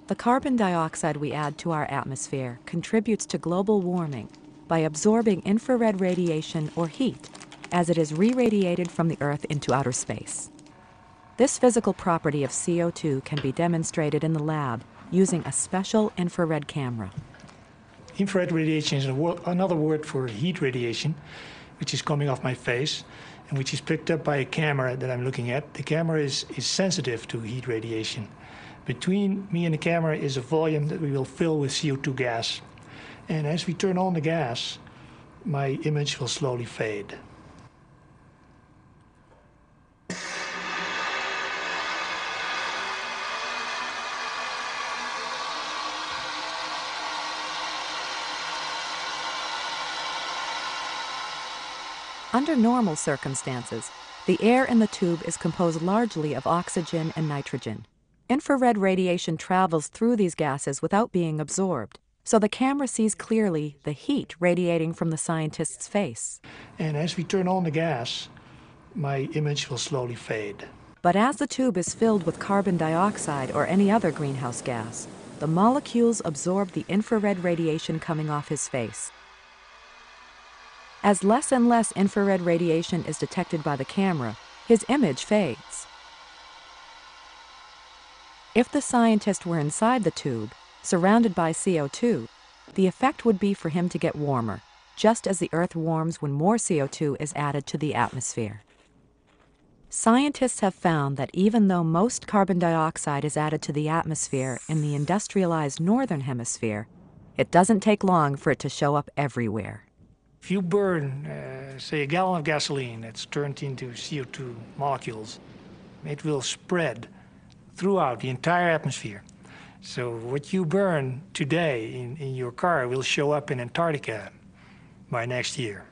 The carbon dioxide we add to our atmosphere contributes to global warming by absorbing infrared radiation or heat as it is re-radiated from the Earth into outer space. This physical property of CO2 can be demonstrated in the lab using a special infrared camera. Infrared radiation is another word for heat radiation, which is coming off my face and which is picked up by a camera that I'm looking at. The camera is sensitive to heat radiation. Between me and the camera is a volume that we will fill with CO2 gas. And as we turn on the gas, my image will slowly fade. Under normal circumstances, the air in the tube is composed largely of oxygen and nitrogen. Infrared radiation travels through these gases without being absorbed, so the camera sees clearly the heat radiating from the scientist's face. And as we turn on the gas, my image will slowly fade. But as the tube is filled with carbon dioxide or any other greenhouse gas, the molecules absorb the infrared radiation coming off his face. As less and less infrared radiation is detected by the camera, his image fades. If the scientist were inside the tube, surrounded by CO2, the effect would be for him to get warmer, just as the Earth warms when more CO2 is added to the atmosphere. Scientists have found that even though most carbon dioxide is added to the atmosphere in the industrialized northern hemisphere, it doesn't take long for it to show up everywhere. If you burn, say, a gallon of gasoline that's turned into CO2 molecules, it will spread throughout the entire atmosphere. So what you burn today in your car will show up in Antarctica by next year.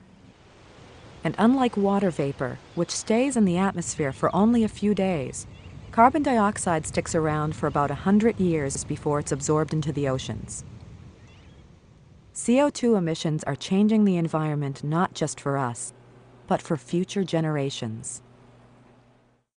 And unlike water vapor, which stays in the atmosphere for only a few days, carbon dioxide sticks around for about 100 years before it's absorbed into the oceans. CO2 emissions are changing the environment not just for us, but for future generations.